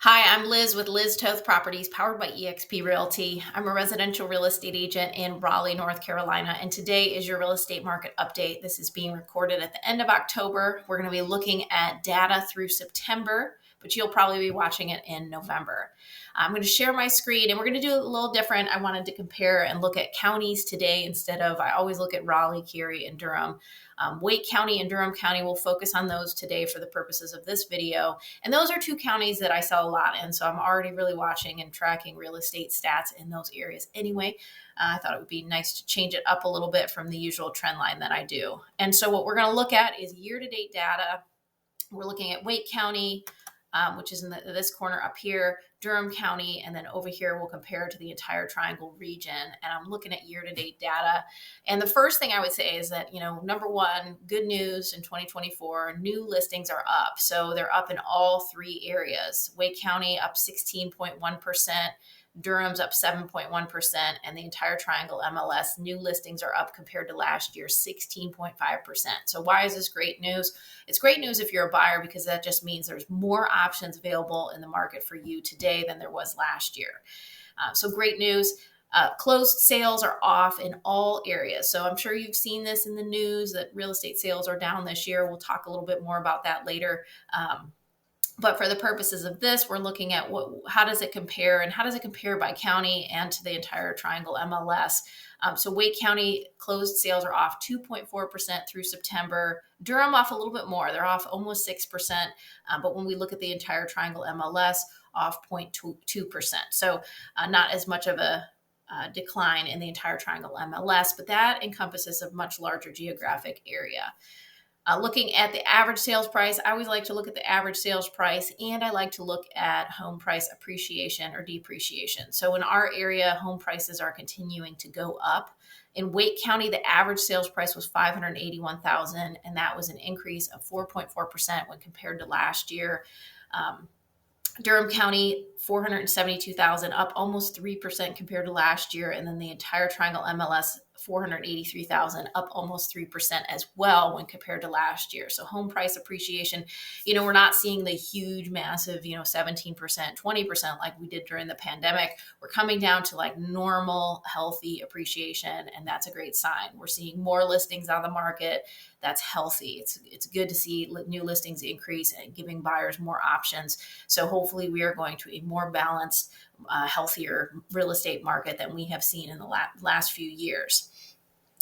Hi, I'm Liz with Liz Toth Properties, powered by EXP Realty. I'm a residential real estate agent in Raleigh, North Carolina, and today is your real estate market update. This is being recorded at the end of October. We're going to be looking at data through September, but you'll probably be watching it in November. I'm going to share my screen, and we're going to do it a little different. I wanted to compare and look at counties today instead of, I always look at Raleigh, Cary, and Durham. Wake County and Durham County, we'll focus on those today for the purposes of this video. And those are two counties that I sell a lot in. So I'm already really watching and tracking real estate stats in those areas anyway. I thought it would be nice to change it up a little bit from the usual trend line that I do. And so what we're going to look at is year-to-date data. We're looking at Wake County, which is in this corner up here, Durham County, and then over here we'll compare to the entire Triangle region. And I'm looking at year-to-date data. And the first thing I would say is that, number one, good news in 2024, new listings are up. So they're up in all three areas. Wake County up 16.1%. Durham's up 7.1%, and the entire Triangle MLS new listings are up compared to last year, 16.5%. So why is this great news? It's great news if you're a buyer because that just means there's more options available in the market for you today than there was last year. So great news. Closed sales are off in all areas. So I'm sure you've seen this in the news that real estate sales are down this year. We'll talk a little bit more about that later. But for the purposes of this, we're looking at how does it compare and how does it compare by county and to the entire Triangle MLS. So Wake County closed sales are off 2.4% through September. Durham off a little bit more. They're off almost 6%. But when we look at the entire Triangle MLS, off 0.2%. So not as much of a decline in the entire Triangle MLS, but that encompasses a much larger geographic area. Looking at the average sales price, I always like to look at the average sales price, and I like to look at home price appreciation or depreciation. So in our area, home prices are continuing to go up. In Wake County, the average sales price was $581,000, and that was an increase of 4.4% when compared to last year. Durham County, $472,000, up almost 3% compared to last year. And then the entire Triangle MLS, $483,000, up almost 3% as well when compared to last year. So home price appreciation, we're not seeing the huge, massive, 17%, 20% like we did during the pandemic. We're coming down to like normal, healthy appreciation, and that's a great sign. We're seeing more listings on the market. That's healthy. It's good to see new listings increase and giving buyers more options. So hopefully we are going to a more balanced, healthier real estate market than we have seen in the last few years.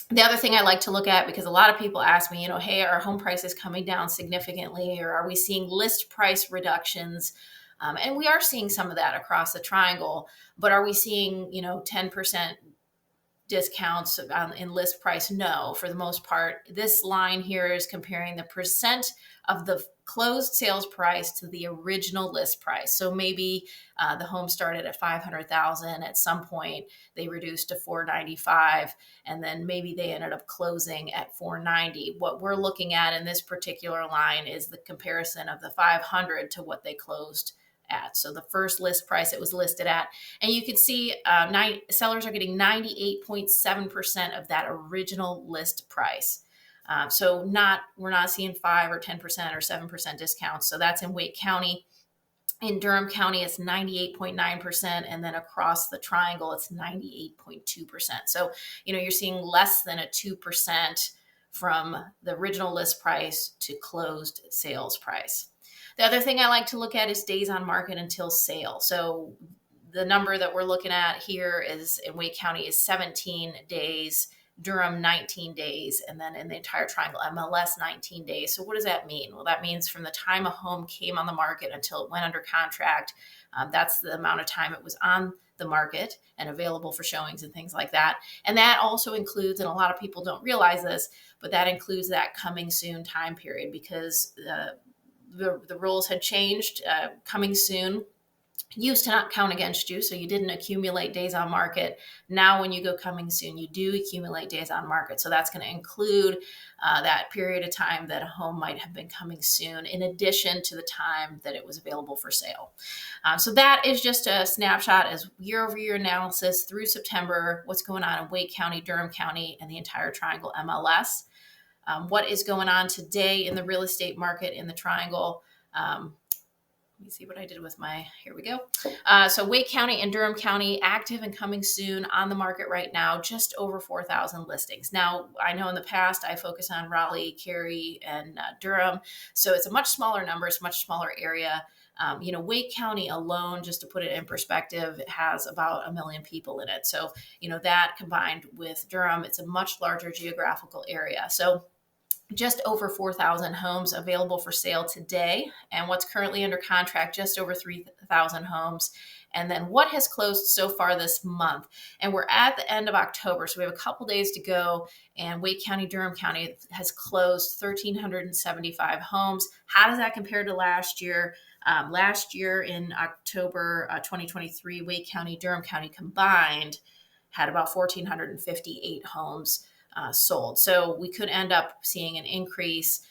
The other thing I like to look at, because a lot of people ask me, hey, are home prices coming down significantly, or are we seeing list price reductions? And we are seeing some of that across the Triangle, but are we seeing, 10% discounts in list price? No, for the most part. This line here is comparing the percent of the closed sales price to the original list price. So maybe the home started at $500,000. At some point, they reduced to $495,000, and then maybe they ended up closing at $490,000. What we're looking at in this particular line is the comparison of the $500,000 to what they closed at. So the first list price it was listed at, and you can see sellers are getting 98.7% of that original list price. So we're not seeing 5 or 10% or 7% discounts. So that's in Wake County. In Durham County, it's 98.9%, and then across the Triangle, it's 98.2%. So you're seeing less than a 2% from the original list price to closed sales price. The other thing I like to look at is days on market until sale. So the number that we're looking at here is in Wake County is 17 days, Durham 19 days, and then in the entire Triangle MLS 19 days. So what does that mean? Well, that means from the time a home came on the market until it went under contract, that's the amount of time it was on the market and available for showings and things like that. And that also includes, and a lot of people don't realize this, but that includes that coming soon time period, because the rules had changed. Coming soon used to not count against you, so you didn't accumulate days on market. Now when you go coming soon, you do accumulate days on market. So that's going to include that period of time that a home might have been coming soon, in addition to the time that it was available for sale. So that is just a snapshot as year-over-year analysis through September, what's going on in Wake County, Durham County, and the entire Triangle MLS. What is going on today in the real estate market in the Triangle? Let me see what I did with here we go. So Wake County and Durham County, active and coming soon on the market right now, just over 4,000 listings. Now, I know in the past I focus on Raleigh, Cary, and Durham. So it's a much smaller number, it's a much smaller area. Wake County alone, just to put it in perspective, has about 1 million people in it. So, that combined with Durham, it's a much larger geographical area. So just over 4,000 homes available for sale today, and what's currently under contract, just over 3,000 homes. And then what has closed so far this month. And we're at the end of October, so we have a couple days to go. And Wake County, Durham County has closed 1,375 homes. How does that compare to last year? Last year in October 2023, Wake County, Durham County combined had about 1,458 homes sold. So we could end up seeing an increase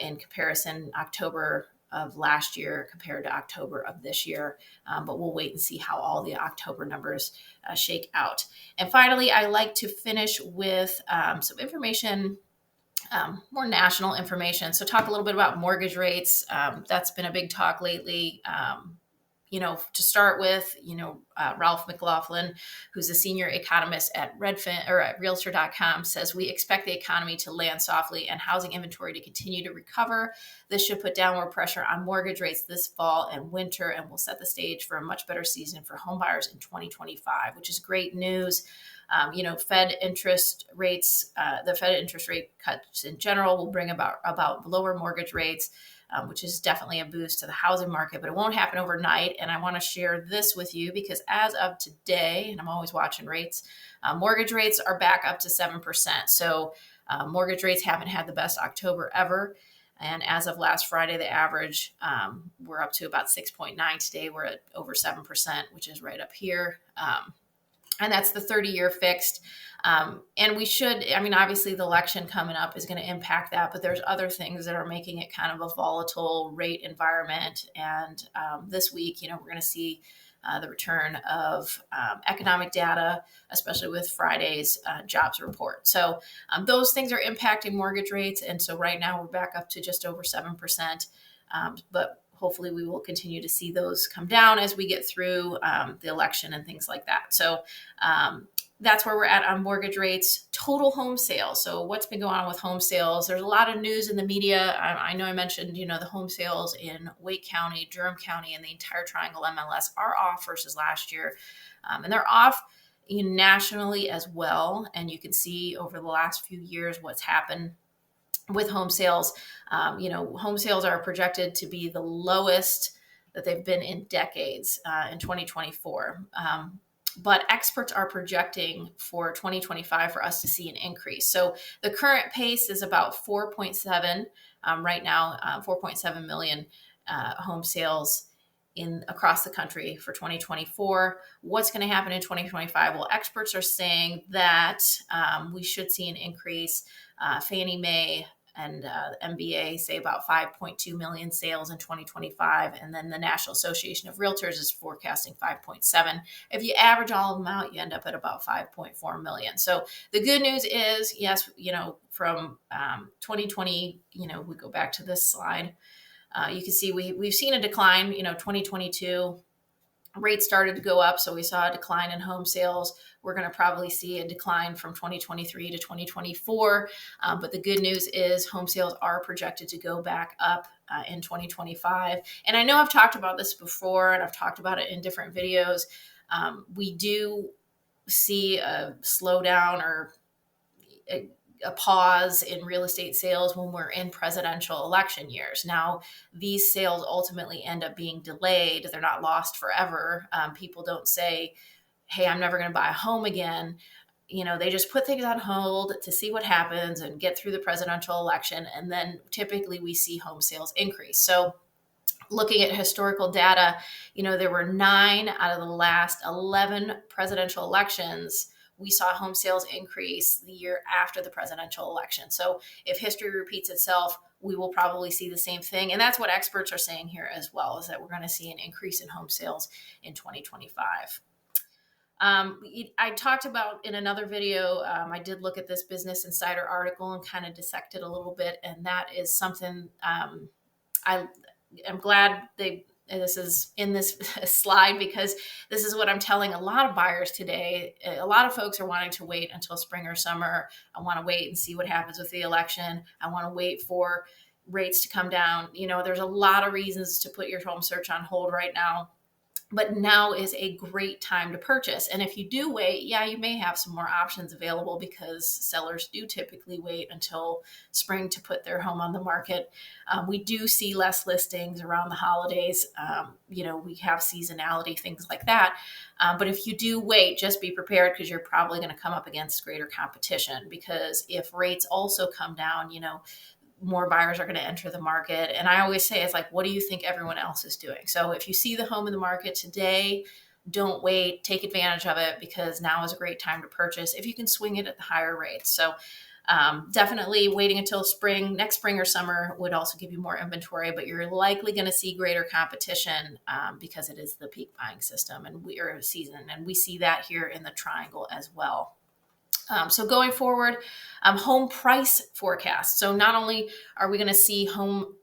in comparison October of last year compared to October of this year. But we'll wait and see how all the October numbers shake out. And finally, I like to finish with some information, more national information. So talk a little bit about mortgage rates. That's been a big talk lately. To start with, Ralph McLaughlin, who's a senior economist at Redfin or at Realtor.com, says we expect the economy to land softly and housing inventory to continue to recover. This should put downward pressure on mortgage rates this fall and winter, and will set the stage for a much better season for home buyers in 2025, which is great news. Fed interest rates, the Fed interest rate cuts in general will bring about lower mortgage rates, which is definitely a boost to the housing market, but it won't happen overnight. And I want to share this with you because as of today, and I'm always watching rates, mortgage rates are back up to 7%. So mortgage rates haven't had the best October ever. And as of last Friday, the average, we're up to about 6.9. Today, we're at over 7%, which is right up here. And that's the 30-year fixed. And we should, obviously the election coming up is going to impact that, but there's other things that are making it kind of a volatile rate environment. And this week, we're going to see the return of economic data, especially with Friday's jobs report. So those things are impacting mortgage rates. And so right now we're back up to just over 7%. But hopefully we will continue to see those come down as we get through the election and things like that. So that's where we're at on mortgage rates. Total home sales. So what's been going on with home sales? There's a lot of news in the media. I know I mentioned, the home sales in Wake County, Durham County, and the entire Triangle MLS are off versus last year. And they're off nationally as well. And you can see over the last few years what's happened with home sales. Home sales are projected to be the lowest that they've been in decades in 2024. But experts are projecting for 2025 for us to see an increase. So the current pace is about 4.7 right now, 4.7 million home sales across the country for 2024. What's going to happen in 2025? Well, experts are saying that we should see an increase. Fannie Mae and MBA say about 5.2 million sales in 2025. And then the National Association of Realtors is forecasting 5.7. If you average all of them out, you end up at about 5.4 million. So the good news is, yes, from 2020, we go back to this slide. You can see we've seen a decline, 2022 rates started to go up. So we saw a decline in home sales. We're going to probably see a decline from 2023 to 2024. But the good news is home sales are projected to go back up in 2025. And I know I've talked about this before and I've talked about it in different videos. We do see a slowdown or a pause in real estate sales when we're in presidential election years. Now, these sales ultimately end up being delayed. They're not lost forever. People don't say, hey, I'm never going to buy a home again. They just put things on hold to see what happens and get through the presidential election. And then typically we see home sales increase. So looking at historical data, there were 9 out of the last 11 presidential elections we saw home sales increase the year after the presidential election. So if history repeats itself, we will probably see the same thing. And that's what experts are saying here as well, is that we're going to see an increase in home sales in 2025. I talked about in another video, I did look at this Business Insider article and kind of dissect it a little bit. And that is something I'm glad they this is in this slide because this is what I'm telling a lot of buyers today. A lot of folks are wanting to wait until spring or summer. I want to wait and see what happens with the election. I want to wait for rates to come down. There's a lot of reasons to put your home search on hold right now. But now is a great time to purchase. And if you do wait, yeah, you may have some more options available because sellers do typically wait until spring to put their home on the market. We do see less listings around the holidays. We have seasonality, things like that. But if you do wait, just be prepared because you're probably going to come up against greater competition, because if rates also come down, more buyers are going to enter the market. And I always say, it's like, what do you think everyone else is doing? So if you see the home in the market today, don't wait, take advantage of it, because now is a great time to purchase if you can swing it at the higher rates. So definitely waiting until next spring or summer would also give you more inventory, but you're likely going to see greater competition because it is the peak buying system and we are season. And we see that here in the triangle as well. So going forward, home price forecast. So not only are we going to see home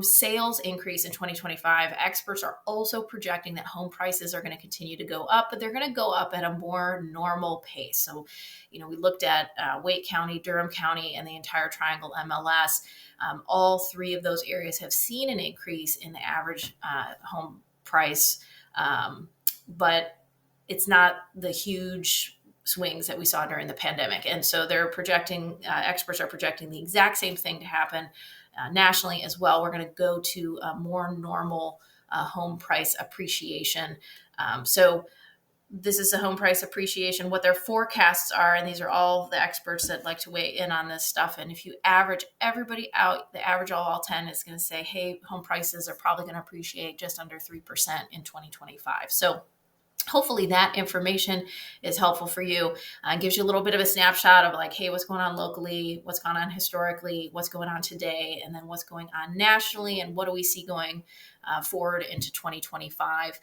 sales increase in 2025, experts are also projecting that home prices are going to continue to go up, but they're going to go up at a more normal pace. So, we looked at Wake County, Durham County, and the entire Triangle MLS. All three of those areas have seen an increase in the average home price, but it's not the huge swings that we saw during the pandemic. And so they're projecting, experts are projecting the exact same thing to happen nationally as well. We're going to go to a more normal home price appreciation. So this is a home price appreciation, what their forecasts are. And these are all the experts that like to weigh in on this stuff. And if you average everybody out, the average all 10 is going to say, hey, home prices are probably going to appreciate just under 3% in 2025. So hopefully that information is helpful for you. Gives you a little bit of a snapshot of like, hey, what's going on locally, what's gone on historically, what's going on today, and then what's going on nationally, and what do we see going forward into 2025.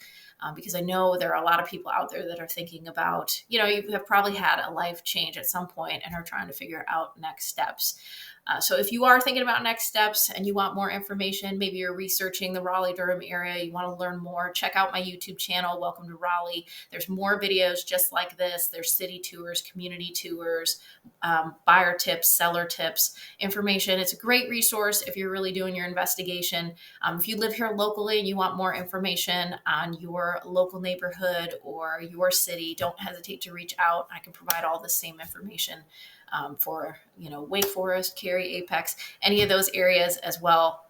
Because I know there are a lot of people out there that are thinking about, you have probably had a life change at some point and are trying to figure out next steps. So if you are thinking about next steps and you want more information, maybe you're researching the Raleigh-Durham area, you want to learn more, check out my YouTube channel, Welcome to Raleigh. There's more videos just like this. There's city tours, community tours, buyer tips, seller tips, information. It's a great resource if you're really doing your investigation. If you live here locally and you want more information on your local neighborhood or your city, don't hesitate to reach out. I can provide all the same information for Wake Forest, Cary, Apex, any of those areas as well,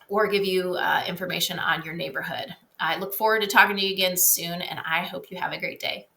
or give you information on your neighborhood. I look forward to talking to you again soon, and I hope you have a great day.